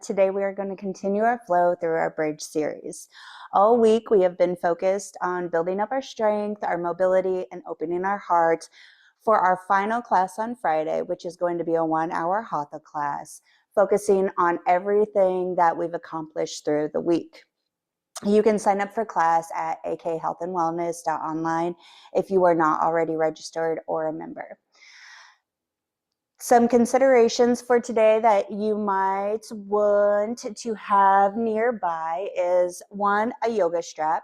Today we are going to continue our flow through our bridge series. All week we have been focused on building up our strength, our mobility, and opening our heart for our final class on Friday, which is going to be a 1-hour Hatha class, focusing on everything that we've accomplished through the week. You can sign up for class at akhealthandwellness.online if you are not already registered or a member. Some considerations for today that you might want to have nearby is 1, a yoga strap.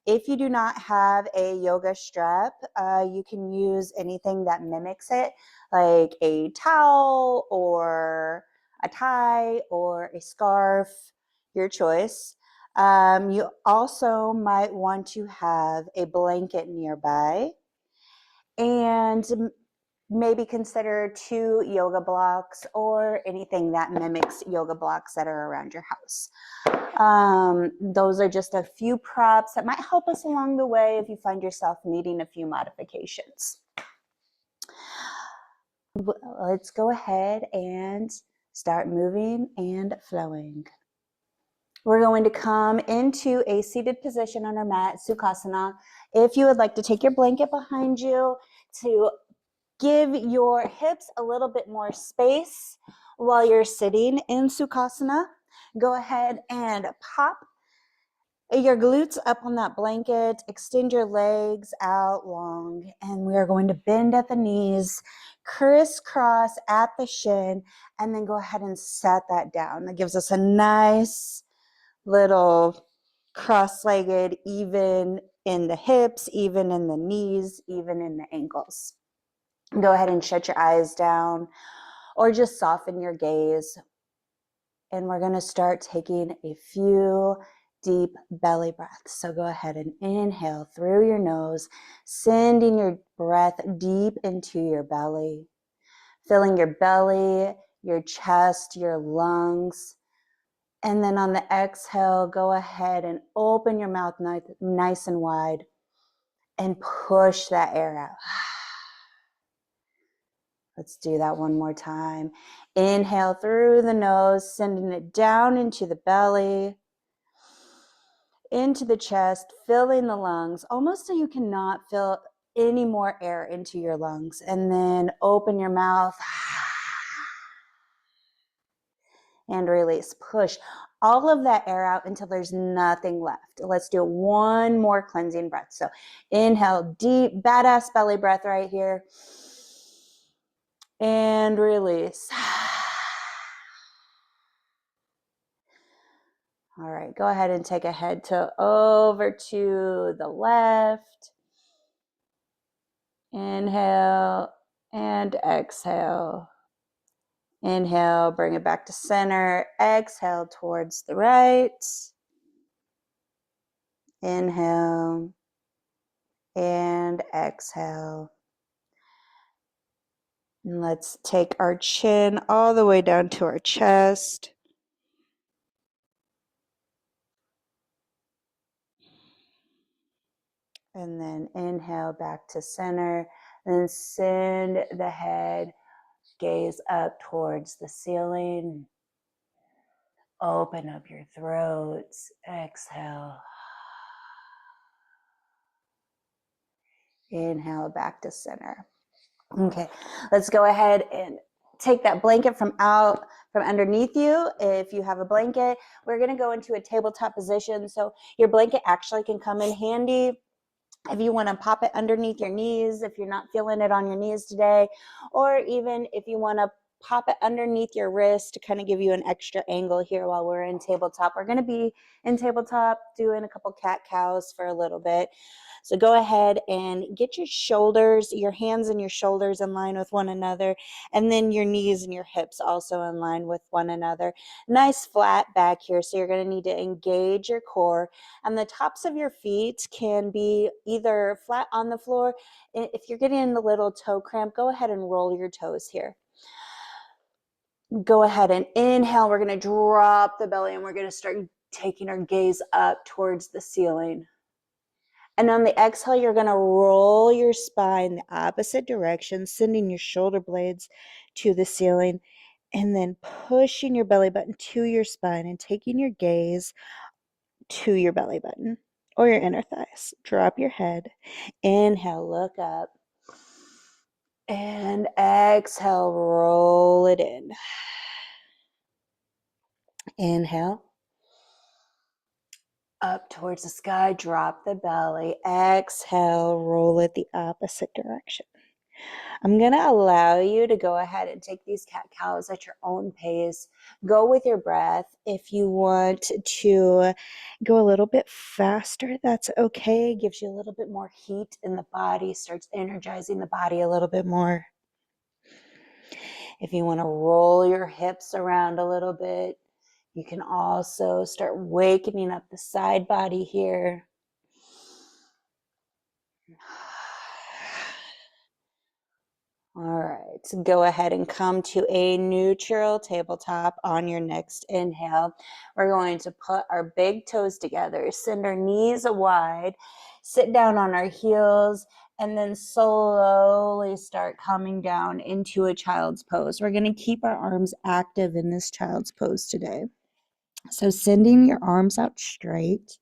If you do not have a yoga strap, you can use anything that mimics it, like a towel or a tie or a scarf, your choice. You also might want to have a blanket nearby, and maybe consider 2 yoga blocks or anything that mimics yoga blocks that are around your house. Those are just a few props that might help us along the way if you find yourself needing a few modifications. Let's go ahead and start moving and flowing. We're going to come into a seated position on our mat, Sukhasana. If you would like to take your blanket behind you to give your hips a little bit more space while you're sitting in Sukhasana, go ahead and pop your glutes up on that blanket, extend your legs out long, and we are going to bend at the knees, crisscross at the shin, and then go ahead and set that down. That gives us a nice little cross-legged, even in the hips, even in the knees, even in the ankles. Go ahead and shut your eyes down or just soften your gaze. And we're going to start taking a few deep belly breaths. So go ahead and inhale through your nose, sending your breath deep into your belly, filling your belly, your chest, your lungs. And then on the exhale, go ahead and open your mouth nice and wide and push that air out. Let's do that one more time. Inhale through the nose, sending it down into the belly, into the chest, filling the lungs, almost so you cannot feel any more air into your lungs. And then open your mouth and release. Push all of that air out until there's nothing left. Let's do one more cleansing breath. So inhale, deep, badass belly breath right here. And release. All right, go ahead and take a head tilt over to the left. Inhale and exhale. Inhale, bring it back to center. Exhale towards the right. Inhale and exhale. And let's take our chin all the way down to our chest. And then inhale back to center. And send the head, gaze up towards the ceiling. Open up your throat. Exhale. Inhale back to center. Okay, let's go ahead and take that blanket from underneath you. If you have a blanket, we're going to go into a tabletop position. So your blanket actually can come in handy if you want to pop it underneath your knees, if you're not feeling it on your knees today, or even if you want to pop it underneath your wrist to kind of give you an extra angle here while we're in tabletop. We're going to be in tabletop doing a couple cat-cows for a little bit. So go ahead and get your shoulders, your hands and your shoulders in line with one another, and then your knees and your hips also in line with one another. Nice flat back here, so you're going to need to engage your core, and the tops of your feet can be either flat on the floor. If you're getting a little toe cramp, go ahead and roll your toes here. Go ahead and inhale. We're going to drop the belly, and we're going to start taking our gaze up towards the ceiling. And on the exhale, you're going to roll your spine the opposite direction, sending your shoulder blades to the ceiling. And then pushing your belly button to your spine and taking your gaze to your belly button or your inner thighs. Drop your head. Inhale, look up. And exhale, roll it in. Inhale. Up towards the sky, drop the belly. Exhale, roll it the opposite direction. I'm going to allow you to go ahead and take these cat-cows at your own pace. Go with your breath. If you want to go a little bit faster, that's okay. Gives you a little bit more heat in the body, starts energizing the body a little bit more. If you want to roll your hips around a little bit, you can also start wakening up the side body here. All right, so go ahead and come to a neutral tabletop on your next inhale. We're going to put our big toes together, send our knees wide, sit down on our heels, and then slowly start coming down into a child's pose. We're going to keep our arms active in this child's pose today. So sending your arms out straight,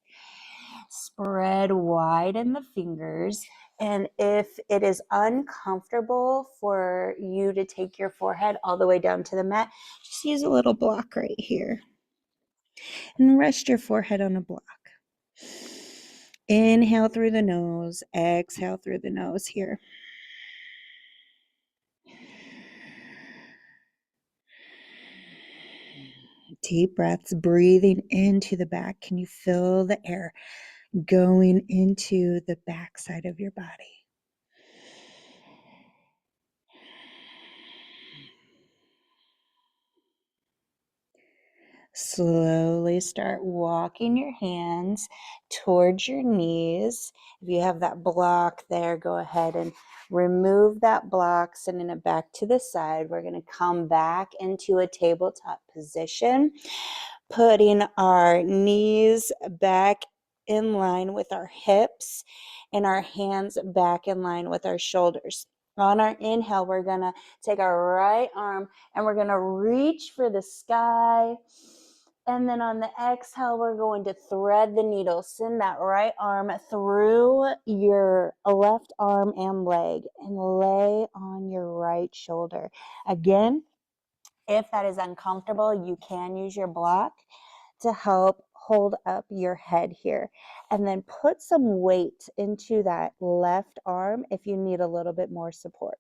spread wide in the fingers. And if it is uncomfortable for you to take your forehead all the way down to the mat, just use a little block right here and rest your forehead on a block. Inhale through the nose, exhale through the nose here. Deep breaths, breathing into the back. Can you feel the air going into the back side of your body? Slowly start walking your hands towards your knees. If you have that block there, go ahead and remove that block, sending it back to the side. We're going to come back into a tabletop position, putting our knees back in line with our hips and our hands back in line with our shoulders. On our inhale, we're going to take our right arm and we're going to reach for the sky. And then on the exhale, we're going to thread the needle. Send that right arm through your left arm and leg and lay on your right shoulder. Again, if that is uncomfortable, you can use your block to help hold up your head here. And then put some weight into that left arm if you need a little bit more support.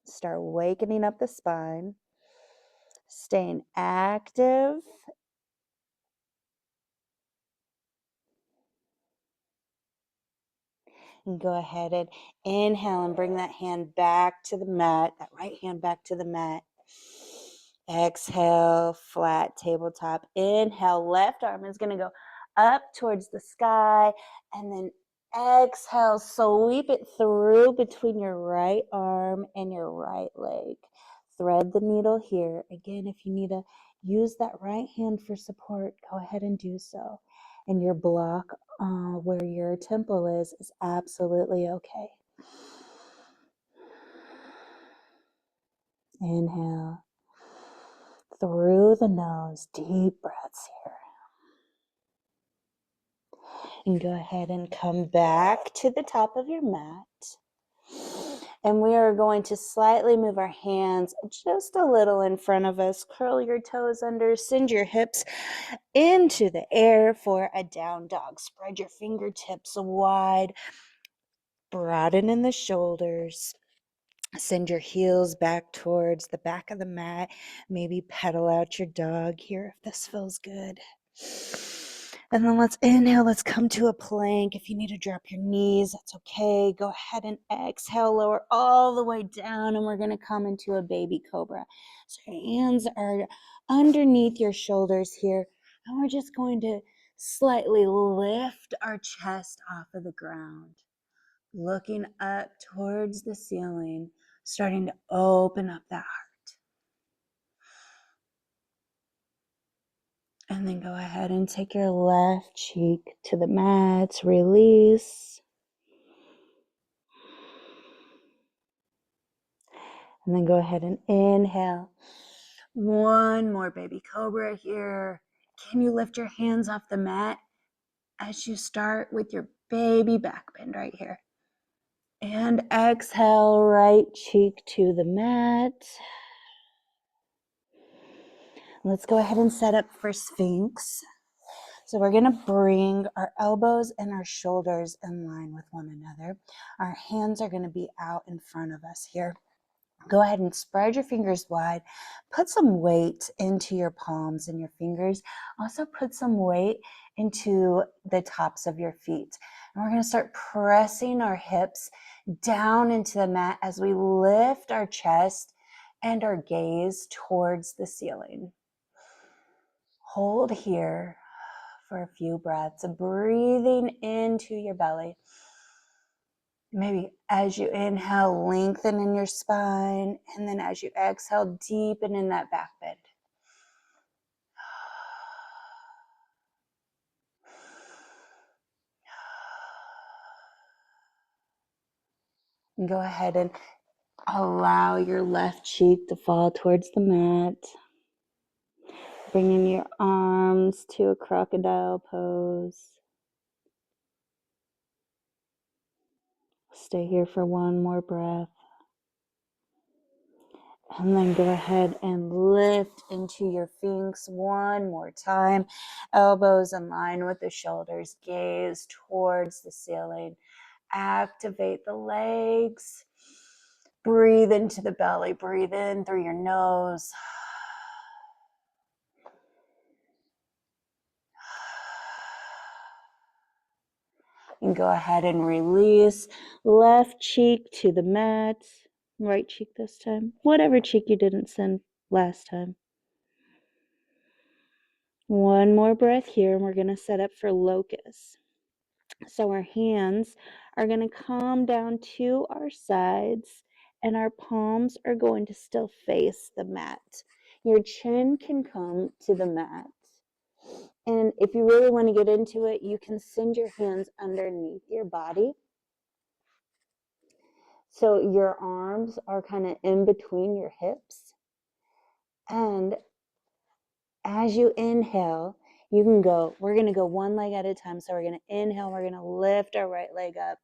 Start wakening up the spine, staying active. And go ahead and inhale and bring that hand back to the mat, that right hand back to the mat. Exhale, flat tabletop. Inhale, left arm is going to go up towards the sky. And then exhale, sweep it through between your right arm and your right leg. Thread the needle here. Again, if you need to use that right hand for support, go ahead and do so. And your block where your temple is absolutely okay. Inhale through the nose, deep breaths here. And go ahead and come back to the top of your mat. And we are going to slightly move our hands just a little in front of us. Curl your toes under, send your hips into the air for a down dog. Spread your fingertips wide, broaden in the shoulders. Send your heels back towards the back of the mat. Maybe pedal out your dog here if this feels good. And then let's inhale. Let's come to a plank. If you need to drop your knees, that's okay. Go ahead and exhale, lower all the way down, and we're going to come into a baby cobra. So your hands are underneath your shoulders here, and we're just going to slightly lift our chest off of the ground, looking up towards the ceiling, starting to open up that heart. And then go ahead and take your left cheek to the mat, release. And then go ahead and inhale. One more baby cobra here. Can you lift your hands off the mat as you start with your baby back bend right here? And exhale, right cheek to the mat. Let's go ahead and set up for Sphinx. So we're going to bring our elbows and our shoulders in line with one another. Our hands are going to be out in front of us here. Go ahead and spread your fingers wide. Put some weight into your palms and your fingers. Also put some weight into the tops of your feet. And we're going to start pressing our hips down into the mat as we lift our chest and our gaze towards the ceiling. Hold here for a few breaths, breathing into your belly. Maybe as you inhale, lengthen in your spine, and then as you exhale, deepen in that back bend. And go ahead and allow your left cheek to fall towards the mat. Bringing your arms to a crocodile pose. Stay here for one more breath. And then go ahead and lift into your Sphinx one more time. Elbows in line with the shoulders. Gaze towards the ceiling. Activate the legs. Breathe into the belly. Breathe in through your nose. And go ahead and release. Left cheek to the mat. Right cheek this time. Whatever cheek you didn't send last time. One more breath here, and we're going to set up for locust. So our hands are going to come down to our sides, and our palms are going to still face the mat. Your chin can come to the mat. And if you really want to get into it, you can send your hands underneath your body. So your arms are kind of in between your hips. And as you inhale, you can go, we're going to go one leg at a time. So we're going to inhale, we're going to lift our right leg up.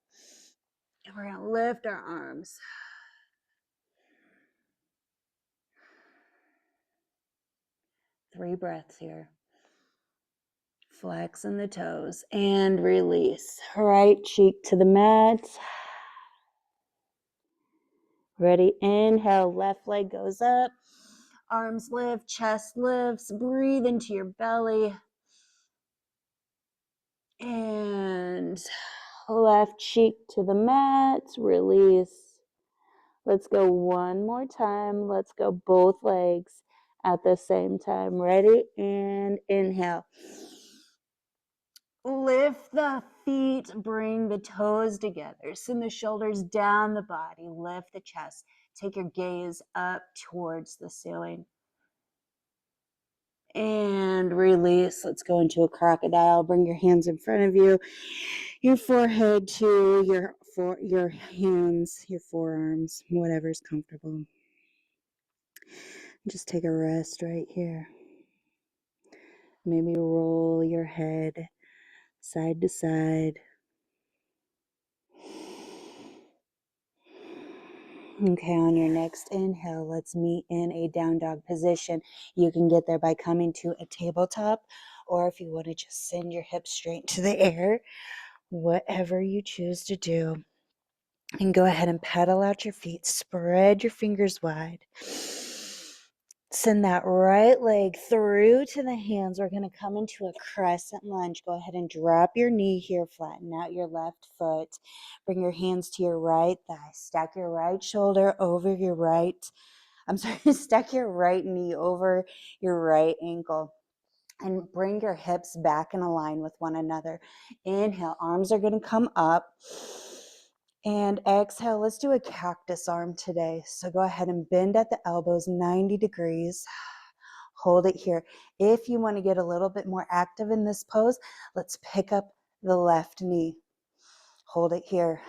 And we're going to lift our arms. 3 breaths here. Flexing the toes and release. Right cheek to the mat. Ready? Inhale, left leg goes up. Arms lift, chest lifts. Breathe into your belly. And left cheek to the mat. Release. Let's go one more time. Let's go both legs at the same time. Ready? And inhale. Lift the feet, bring the toes together. Send the shoulders down the body. Lift the chest. Take your gaze up towards the ceiling. And release. Let's go into a crocodile. Bring your hands in front of you. Your forehead to your hands, your forearms, whatever's comfortable. Just take a rest right here. Maybe roll your head side to side. Okay, on your next inhale, let's meet in a down dog position. You can get there by coming to a tabletop, or if you want to just send your hips straight to the air, whatever you choose to do. And go ahead and pedal out your feet. Spread your fingers wide. Send that right leg through to the hands. We're going to come into a crescent lunge. Go ahead and drop your knee here. Flatten out your left foot. Bring your hands to your right thigh. Stack your right shoulder over your stack your right knee over your right ankle. And bring your hips back and align with one another. Inhale, arms are going to come up. And exhale, let's do a cactus arm today. So go ahead and bend at the elbows 90 degrees. Hold it here. If you want to get a little bit more active in this pose, let's pick up the left knee. Hold it here.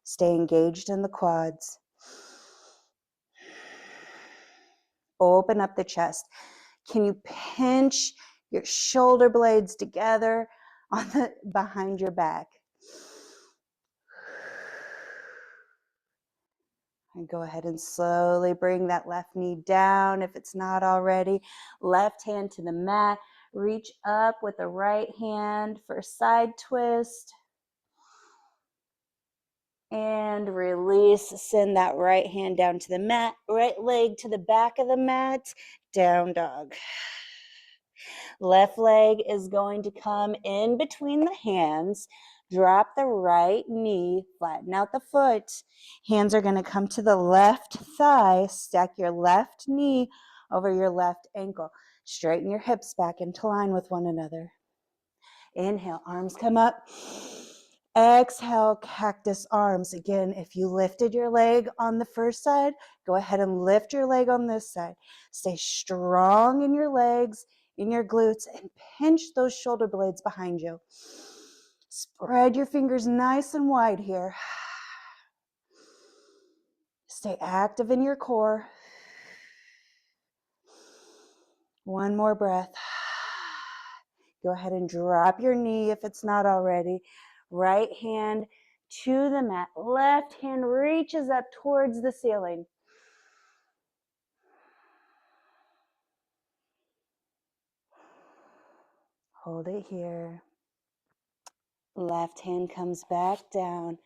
Stay engaged in the quads. open up the chest. Can you pinch your shoulder blades together on the behind your back? And go ahead and slowly bring that left knee down if it's not already. Left hand to the mat. Reach up with the right hand for a side twist. And release. Send that right hand down to the mat. Right leg to the back of the mat. Down dog. Left leg is going to come in between the hands. Drop the right knee, flatten out the foot. Hands are going to come to the left thigh. Stack your left knee over your left ankle. Straighten your hips back into line with one another. Inhale, arms come up. Exhale, cactus arms. Again, if you lifted your leg on the first side, go ahead and lift your leg on this side. Stay strong in your legs, in your glutes, and pinch those shoulder blades behind you. Spread your fingers nice and wide here. Stay active in your core. One more breath. Go ahead and drop your knee if it's not already. Right hand to the mat. Left hand reaches up towards the ceiling. Hold it here. Left hand comes back down.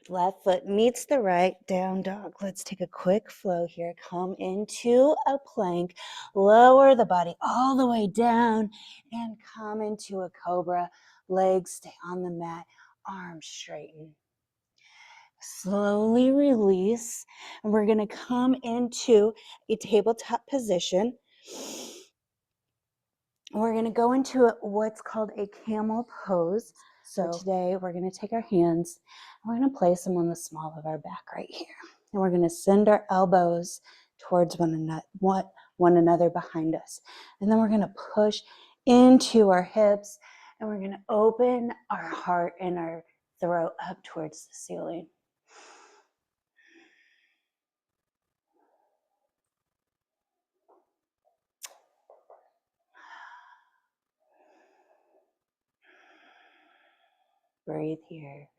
Left foot meets the right, down dog. Let's take a quick flow here. Come into a plank. Lower the body all the way down and come into a cobra. Legs stay on the mat. Arms straighten. Slowly release. And we're going to come into a tabletop position. We're going to go into what's called a camel pose. So today we're going to take our hands and we're going to place them on the small of our back right here. And we're going to send our elbows towards one another behind us. And then we're going to push into our hips and we're going to open our heart and our throat up towards the ceiling. Breathe here.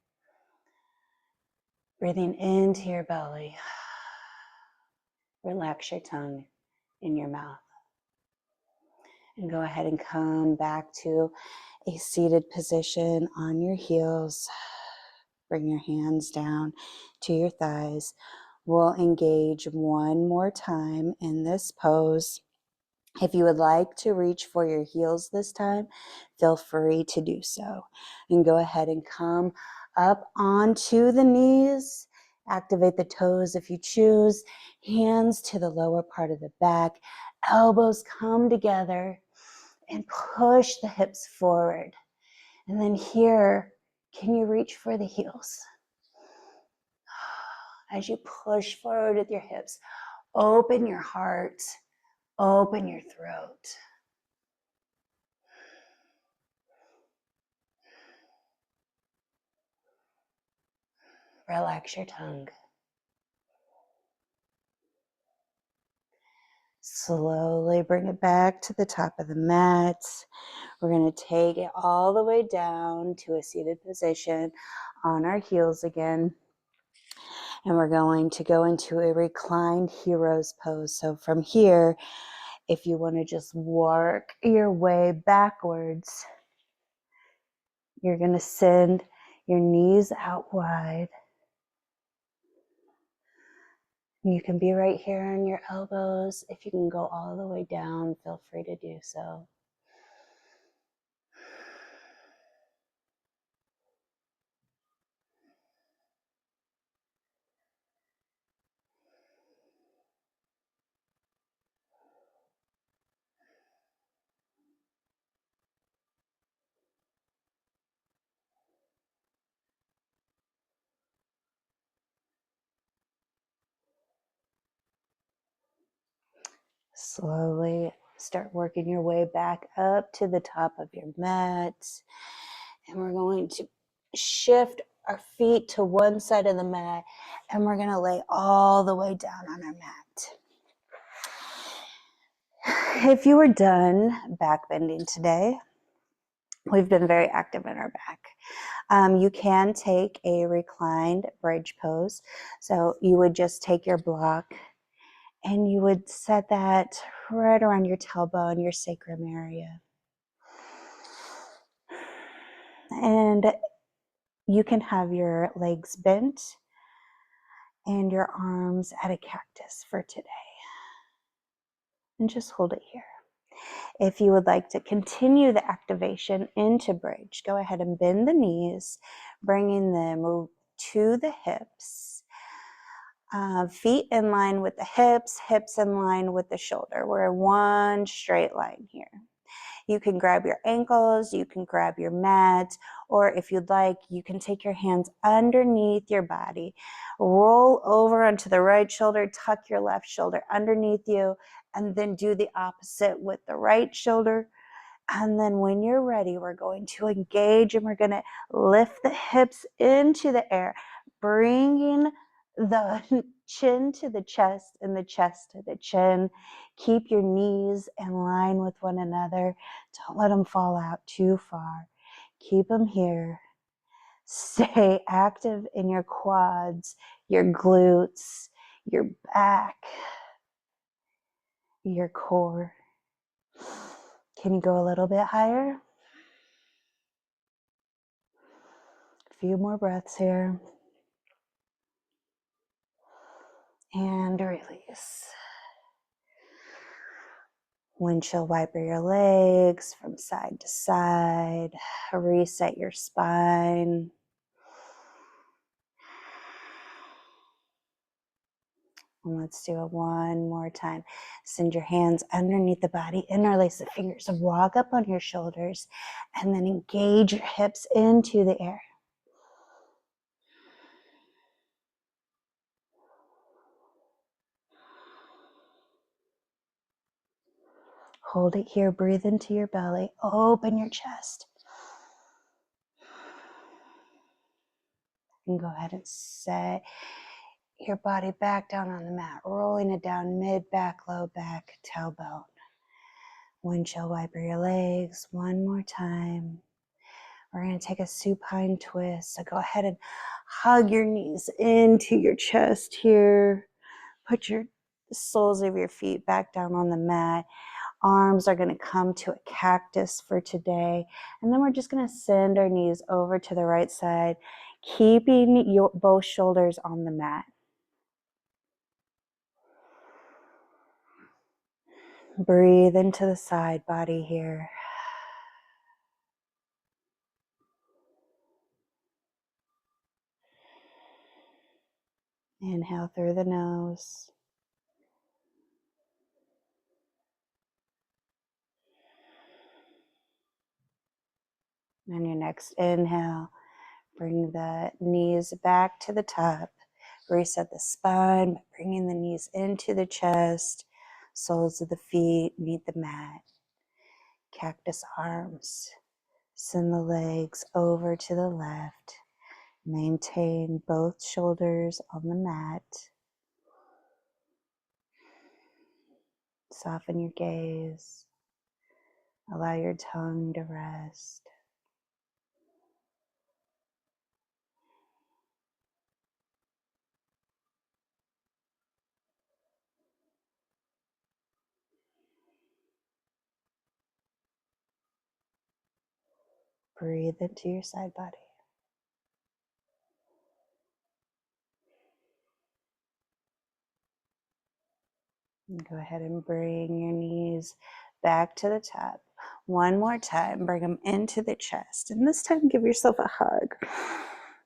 Breathing into your belly. Relax your tongue in your mouth. And go ahead and come back to a seated position on your heels. Bring your hands down to your thighs. We'll engage one more time in this pose. If you would like to reach for your heels this time, feel free to do so. And go ahead and come up onto the knees. Activate the toes if you choose. Hands to the lower part of the back. Elbows come together and push the hips forward. And then here, can you reach for the heels? As you push forward with your hips, open your heart, open your throat. Relax your tongue. Slowly bring it back to the top of the mat. We're going to take it all the way down to a seated position on our heels again. And we're going to go into a reclined hero's pose. So from here, if you want to just work your way backwards, you're going to send your knees out wide. You can be right here on your elbows. If you can go all the way down, feel free to do so. Slowly start working your way back up to the top of your mat. And we're going to shift our feet to one side of the mat. And we're going to lay all the way down on our mat. If you were done back bending today, we've been very active in our back. You can take a reclined bridge pose. So you would just take your block and you would set that right around your tailbone, your sacrum area. And you can have your legs bent and your arms at a cactus for today. And just hold it here. If you would like to continue the activation into bridge, go ahead and bend the knees, bringing them to the hips. Feet in line with the hips, hips in line with the shoulder. We're in one straight line here. You can grab your ankles, you can grab your mat, or if you'd like, you can take your hands underneath your body, roll over onto the right shoulder, tuck your left shoulder underneath you, and then do the opposite with the right shoulder. And then when you're ready, we're going to engage and we're going to lift the hips into the air, bringing the chin to the chest and the chest to the chin. Keep your knees in line with one another. Don't let them fall out too far. Keep them here. Stay active in your quads, your glutes, your back, your core. Can you go a little bit higher? A few more breaths here. And release. Windshield wiper your legs from side to side. Reset your spine. And let's do it one more time. Send your hands underneath the body, interlace the fingers, walk up on your shoulders, and then engage your hips into the air. Hold it here, breathe into your belly, open your chest. And go ahead and set your body back down on the mat, rolling it down mid back, low back, tailbone. Windshield wiper your legs one more time. We're going to take a supine twist. So go ahead and hug your knees into your chest here. Put your soles of your feet back down on the mat. Arms are going to come to a cactus for today. And then we're just going to send our knees over to the right side, keeping both shoulders on the mat. Breathe into the side body here. Inhale through the nose. And your next inhale, bring the knees back to the top. Reset the spine by bringing the knees into the chest. Soles of the feet meet the mat. Cactus arms. Send the legs over to the left. Maintain both shoulders on the mat. Soften your gaze. Allow your tongue to rest. Breathe into your side body. And go ahead and bring your knees back to the top. One more time, bring them into the chest. And this time, give yourself a hug.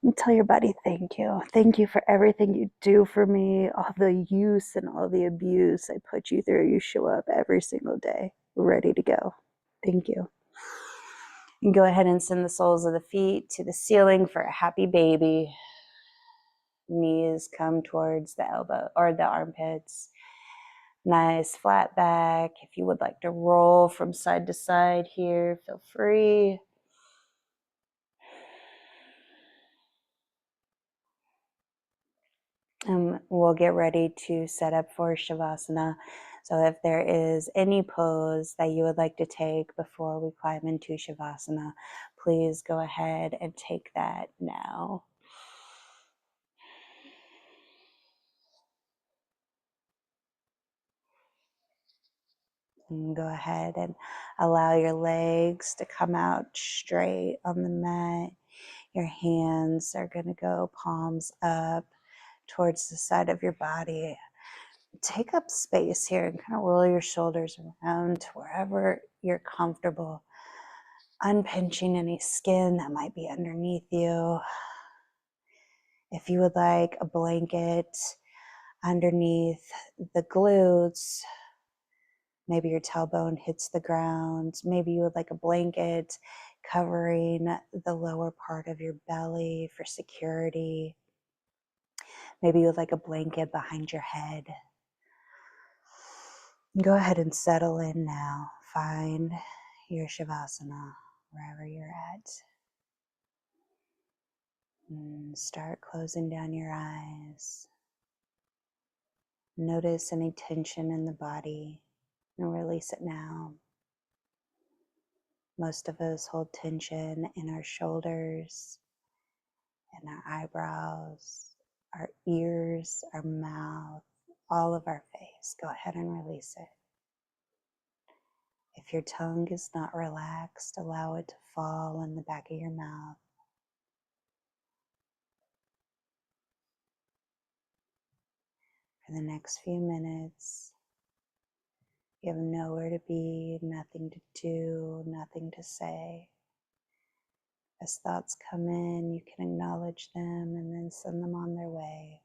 And tell your body, thank you. Thank you for everything you do for me, all the use and all the abuse I put you through. You show up every single day, ready to go. Thank you. And go ahead and send the soles of the feet to the ceiling for a happy baby. Knees come towards the elbow or the armpits. Nice flat back. If you would like to roll from side to side here, feel free. And we'll get ready to set up for Shavasana. So if there is any pose that you would like to take before we climb into Shavasana, please go ahead and take that now. And go ahead and allow your legs to come out straight on the mat. Your hands are going to go palms up towards the side of your body. Take up space here and kind of roll your shoulders around to wherever you're comfortable, unpinching any skin that might be underneath you. If you would like a blanket underneath the glutes, maybe your tailbone hits the ground. Maybe you would like a blanket covering the lower part of your belly for security. Maybe you would like a blanket behind your head. Go ahead and settle in now. Find your Shavasana wherever you're at. And start closing down your eyes. Notice any tension in the body and release it now. Most of us hold tension in our shoulders, in our eyebrows, our ears, our mouth, all of our face. Go ahead and release it. If your tongue is not relaxed, allow it to fall in the back of your mouth. For the next few minutes, you have nowhere to be, nothing to do, nothing to say. As thoughts come in, you can acknowledge them and then send them on their way.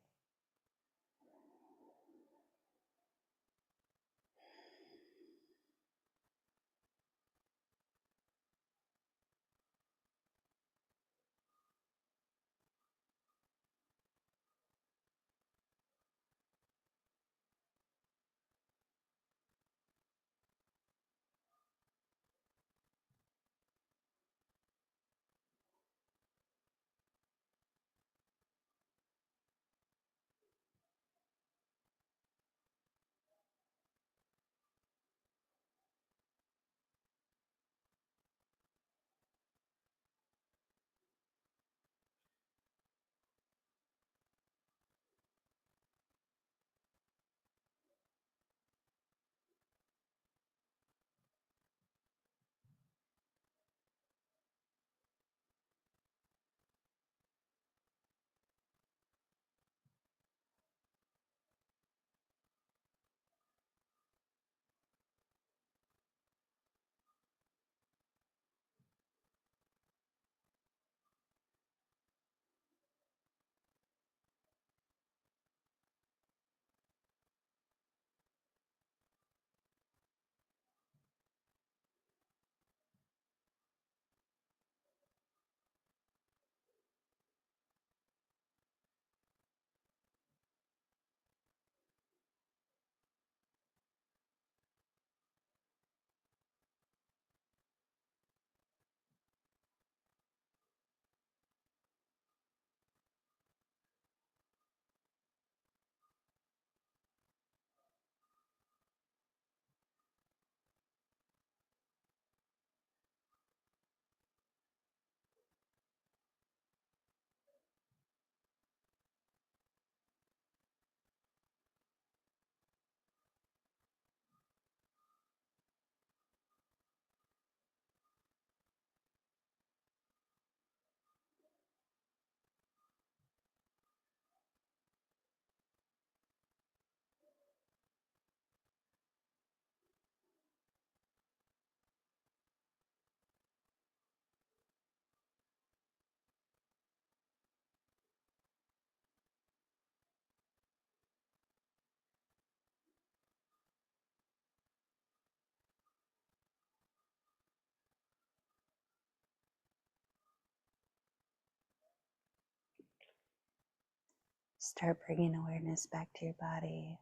Start bringing awareness back to your body.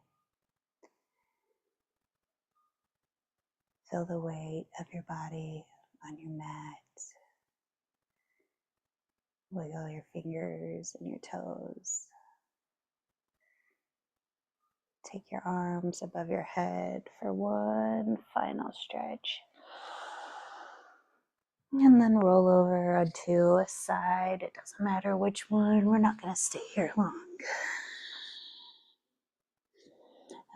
Feel the weight of your body on your mat. Wiggle your fingers and your toes. Take your arms above your head for one final stretch. And then roll over onto a side. It doesn't matter which one. We're not going to stay here long.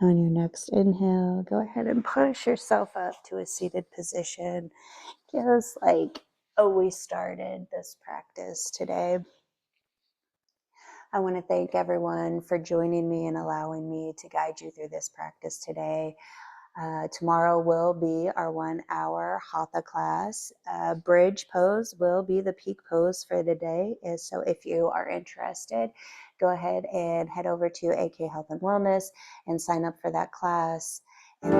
On your next inhale, go ahead and push yourself up to a seated position, just like we started this practice today. I want to thank everyone for joining me and allowing me to guide you through this practice today. Tomorrow will be our 1 hour Hatha class. Bridge pose will be the peak pose for the day. So if you are interested, go ahead and head over to AK Health and Wellness and sign up for that class. And